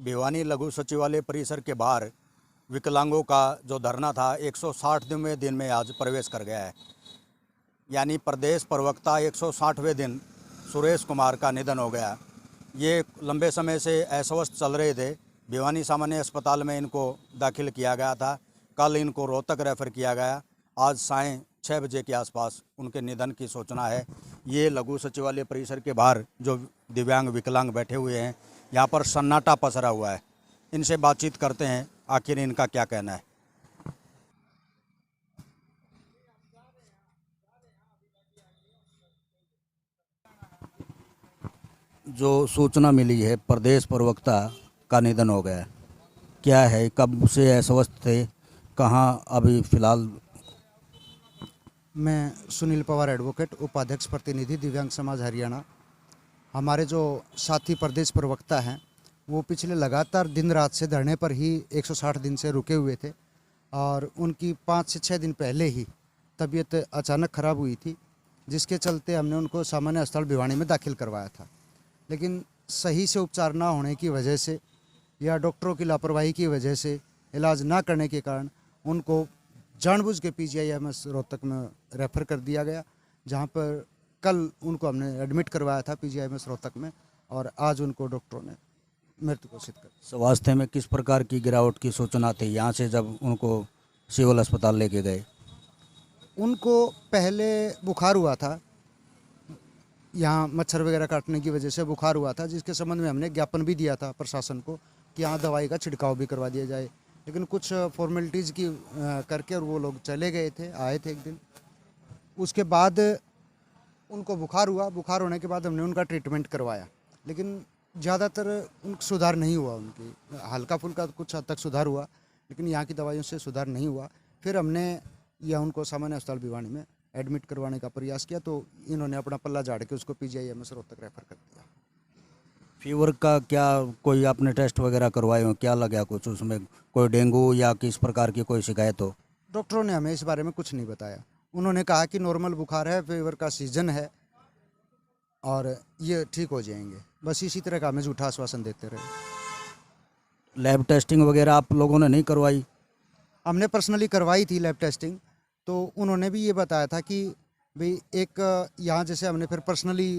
भिवानी लघु सचिवालय परिसर के बाहर विकलांगों का जो धरना था 160वें दिन में आज प्रवेश कर गया है। यानी प्रदेश प्रवक्ता 160वें दिन सुरेश कुमार का निधन हो गया। ये लंबे समय से अस्वस्थ चल रहे थे। भिवानी सामान्य अस्पताल में इनको दाखिल किया गया था। कल इनको रोहतक रेफ़र किया गया। आज सायं 6 बजे के आसपास उनके निधन की सूचना है। ये लघु सचिवालय परिसर के बाहर जो दिव्यांग विकलांग बैठे हुए हैं, यहाँ पर सन्नाटा पसरा हुआ है। इनसे बातचीत करते हैं, आखिर इनका क्या कहना है। जो सूचना मिली है प्रदेश प्रवक्ता का निधन हो गया है, क्या है, कब से अस्वस्थ थे, कहाँ अभी फ़िलहाल? मैं सुनील पवार एडवोकेट, उपाध्यक्ष प्रतिनिधि दिव्यांग समाज हरियाणा। हमारे जो साथी प्रदेश प्रवक्ता हैं वो पिछले लगातार दिन रात से धरने पर ही 160 दिन से रुके हुए थे और उनकी 5 से 6 दिन पहले ही तबीयत अचानक ख़राब हुई थी, जिसके चलते हमने उनको सामान्य अस्पताल भिवानी में दाखिल करवाया था। लेकिन सही से उपचार ना होने की वजह से या डॉक्टरों की लापरवाही की वजह से, इलाज ना करने के कारण उनको जानबूझ के PGIMS रोहतक में रेफ़र कर दिया गया, जहां पर कल उनको हमने एडमिट करवाया था PGIMS रोहतक में और आज उनको डॉक्टरों ने मृत घोषित कर। स्वास्थ्य में किस प्रकार की गिरावट की सूचना थी यहाँ से जब उनको सिविल अस्पताल लेके गए? उनको पहले बुखार हुआ था, यहाँ मच्छर वगैरह काटने की वजह से बुखार हुआ था, जिसके संबंध में हमने ज्ञापन भी दिया था प्रशासन को कि यहाँ दवाई का छिड़काव भी करवा दिया जाए। लेकिन कुछ फॉर्मेलिटीज़ की करके और वो लोग चले गए थे, आए थे एक दिन। उसके बाद उनको बुखार हुआ। बुखार होने के बाद हमने उनका ट्रीटमेंट करवाया, लेकिन ज़्यादातर सुधार नहीं हुआ। उनकी हल्का फुल्का कुछ हद तक सुधार हुआ, लेकिन यहाँ की दवाइयों से सुधार नहीं हुआ। फिर हमने या उनको सामान्य अस्पताल भिवानी में एडमिट करवाने का प्रयास किया, तो इन्होंने अपना पल्ला झाड़ के उसको PGIMS रोहतक रेफ़र कर दिया। फीवर का क्या कोई आपने टेस्ट वगैरह करवाए हो, क्या लगा कुछ उसमें, कोई डेंगू या किस प्रकार की कोई शिकायत हो? डॉक्टरों ने हमें इस बारे में कुछ नहीं बताया। उन्होंने कहा कि नॉर्मल बुखार है, फीवर का सीज़न है और ये ठीक हो जाएंगे। बस इसी तरह का हमें झूठा आश्वासन देते रहे। लैब टेस्टिंग वगैरह आप लोगों ने नहीं करवाई? हमने पर्सनली करवाई थी लैब टेस्टिंग, तो उन्होंने भी ये बताया था कि भाई एक यहाँ जैसे हमने फिर पर्सनली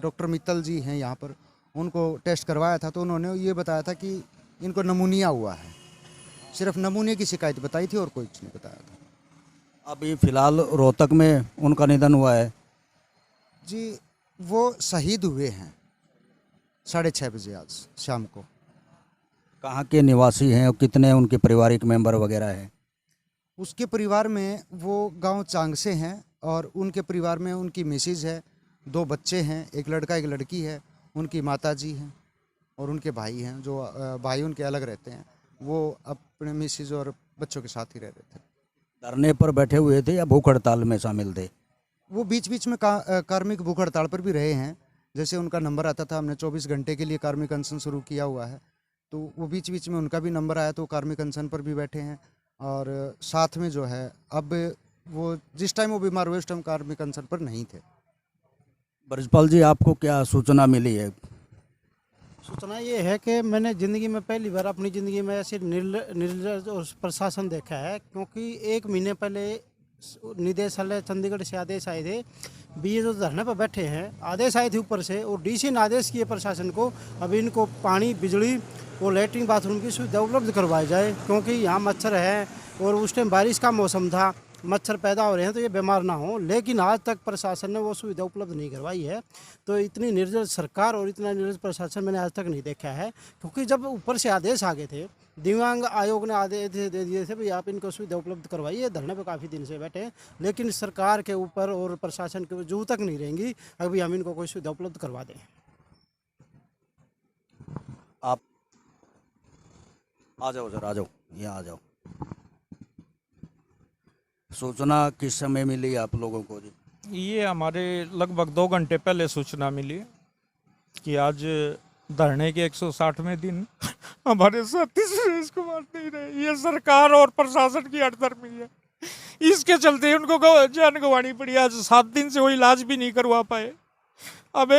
डॉक्टर मित्तल जी हैं यहाँ पर, उनको टेस्ट करवाया था, तो उन्होंने ये बताया था कि इनको नमूनिया हुआ है। सिर्फ नमूने की शिकायत बताई थी और कुछ नहीं बताया था। अभी फ़िलहाल रोहतक में उनका निधन हुआ है जी, वो शहीद हुए हैं 6:30 बजे आज शाम को। कहाँ के निवासी हैं और कितने उनके पारिवारिक मेंबर वगैरह हैं? उसके परिवार में वो गांव चांग से हैं और उनके परिवार में उनकी मिसेज है, 2 बच्चे हैं, एक लड़का एक लड़की है, उनकी माताजी हैं और उनके भाई हैं। जो भाई उनके अलग रहते हैं, वो अपने मिसेज और बच्चों के साथ ही रह रहे थे। धरने पर बैठे हुए थे या भूख हड़ताल में शामिल थे? वो बीच बीच में कार्मिक भूख हड़ताल पर भी रहे हैं। जैसे उनका नंबर आता था, हमने 24 घंटे के लिए कार्मिक अनशन शुरू किया हुआ है, तो वो बीच बीच में उनका भी नंबर आया तो कार्मिक अनशन पर भी बैठे हैं। और साथ में जो है, अब वो जिस टाइम वो बीमार हुए उस टाइम कार्मिक अनशन पर नहीं थे। ब्रजपाल जी, आपको क्या सूचना मिली है? सूचना ये है कि मैंने ज़िंदगी में पहली बार अपनी ज़िंदगी में ऐसे निर्लज और प्रशासन देखा है, क्योंकि 1 महीने पहले निदेशालय चंडीगढ़ से आदेश आए थे। ये जो धरने पर बैठे हैं, आदेश आए थे ऊपर से और DC ने आदेश किए प्रशासन को अभी इनको पानी, बिजली और लैट्रिन बाथरूम की सुविधा उपलब्ध करवाई जाए, क्योंकि यहाँ मच्छर है और उस टाइम बारिश का मौसम था, मच्छर पैदा हो रहे हैं तो ये बीमार ना हो। लेकिन आज तक प्रशासन ने वो सुविधा उपलब्ध नहीं करवाई है। तो इतनी निर्दय सरकार और इतना निर्दय प्रशासन मैंने आज तक नहीं देखा है, क्योंकि जब ऊपर से आदेश आ गए थे, दिव्यांग आयोग ने आदेश दे दिए थे भाई आप इनको सुविधा उपलब्ध करवाइए। धरने पर काफ़ी दिन से बैठे हैं, लेकिन सरकार के ऊपर और प्रशासन के ऊपर जू तक नहीं रहेंगी अभी हम इनको कोई सुविधा उपलब्ध करवा दें। आप आ जाओ, जरा आ जाओ, यहाँ आ जाओ। सूचना किस समय मिली आप लोगों को जी? ये हमारे लगभग 2 घंटे पहले सूचना मिली कि आज धरने के 160वें दिन हमारे साथी सुरेश कुमार नहीं रहे। ये सरकार और प्रशासन की हठधर्मी है, इसके चलते उनको जान गंवानी पड़ी। आज 7 दिन से वो इलाज भी नहीं करवा पाए। अब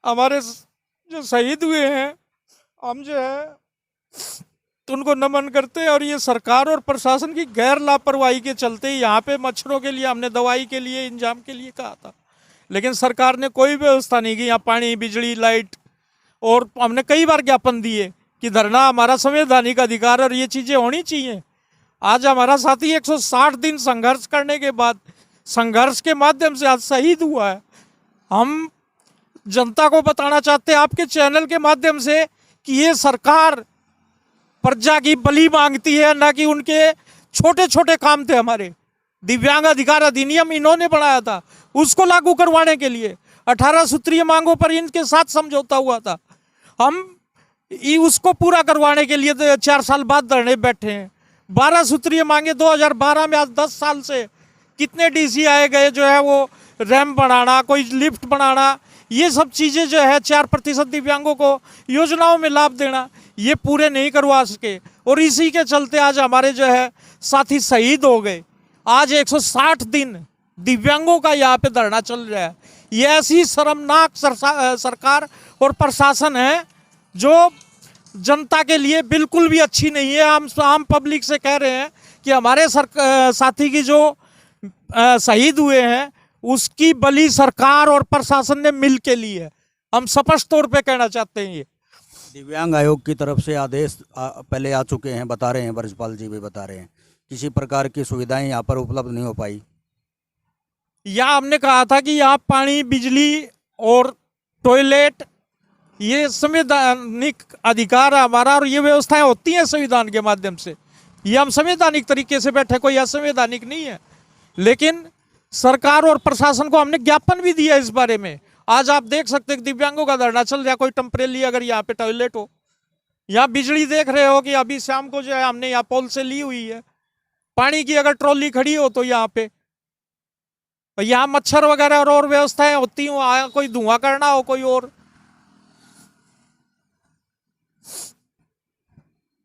हमारे जो शहीद हुए हैं हम जो है उनको नमन करते हैं। और ये सरकार और प्रशासन की गैर लापरवाही के चलते यहाँ पे मच्छरों के लिए हमने दवाई के लिए इंजाम के लिए कहा था, लेकिन सरकार ने कोई व्यवस्था नहीं की। यहाँ पानी, बिजली, लाइट, और हमने कई बार ज्ञापन दिए कि धरना हमारा संवैधानिक अधिकार है और ये चीज़ें होनी चाहिए। आज हमारा साथी 160 दिन संघर्ष करने के बाद, संघर्ष के माध्यम से आज शहीद हुआ है। हम जनता को बताना चाहते हैं आपके चैनल के माध्यम से कि ये सरकार प्रजा की बलि मांगती है, ना कि उनके छोटे छोटे काम थे। हमारे दिव्यांग अधिकार अधिनियम इन्होंने बनाया था, उसको लागू करवाने के लिए 18 सूत्रीय मांगों पर इनके साथ समझौता हुआ था। हम उसको पूरा करवाने के लिए 4 साल बाद धरने बैठे हैं। 12 सूत्रीय मांगे 2012 में, आज 10 साल से कितने डीसी आए गए जो है वो रैंप बनाना, कोई लिफ्ट बनाना, ये सब चीज़ें जो है 4% दिव्यांगों को योजनाओं में लाभ देना, ये पूरे नहीं करवा सके। और इसी के चलते आज हमारे जो है साथी शहीद हो गए। आज 160 दिन दिव्यांगों का यहाँ पे धरना चल रहा है। ये ऐसी शर्मनाक सरकार और प्रशासन है जो जनता के लिए बिल्कुल भी अच्छी नहीं है। हम आम पब्लिक से कह रहे हैं कि हमारे साथी की जो शहीद हुए हैं उसकी बलि सरकार और प्रशासन ने मिल के ली है। हम स्पष्ट तौर पे कहना चाहते हैं। ये दिव्यांग आयोग की तरफ से आदेश पहले आ चुके हैं, बता रहे हैं, ब्रजपाल जी भी बता रहे हैं, किसी प्रकार की सुविधाएं यहाँ पर उपलब्ध नहीं हो पाई। यहाँ हमने कहा था कि यहाँ पानी, बिजली और टॉयलेट ये संवैधानिक अधिकार है हमारा, और ये व्यवस्थाएं होती हैं संविधान के माध्यम से। ये हम संवैधानिक तरीके से बैठे, कोई असंवैधानिक नहीं है। लेकिन सरकार और प्रशासन को हमने ज्ञापन भी दिया इस बारे में। आज आप देख सकते हैं दिव्यांगों का धरना चल रहा है, कोई टेम्परेरी अगर यहाँ पे टॉयलेट हो, यहाँ बिजली देख रहे हो कि अभी शाम को जो है हमने यहाँ पोल से ली हुई है, पानी की अगर ट्रॉली खड़ी हो तो यहाँ पे, यहाँ मच्छर वगैरह और व्यवस्थाएं होती हो, कोई धुआं करना हो, कोई और।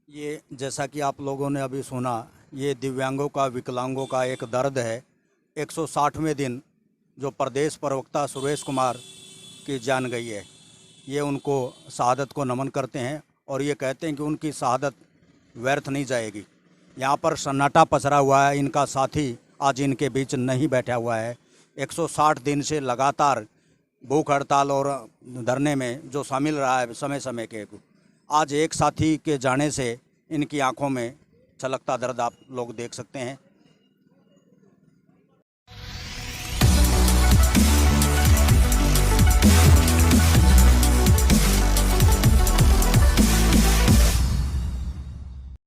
ये जैसा कि आप लोगों ने अभी सुना, ये दिव्यांगों का, विकलांगों का एक दर्द है। 160वें दिन जो प्रदेश प्रवक्ता सुरेश कुमार की जान गई है, ये उनको शहादत को नमन करते हैं और ये कहते हैं कि उनकी शहादत व्यर्थ नहीं जाएगी। यहाँ पर सन्नाटा पसरा हुआ है, इनका साथी आज इनके बीच नहीं बैठा हुआ है। 160 दिन से लगातार भूख हड़ताल और धरने में जो शामिल रहा है समय समय के, आज एक साथी के जाने से इनकी आंखों में छलकता दर्द आप लोग देख सकते हैं।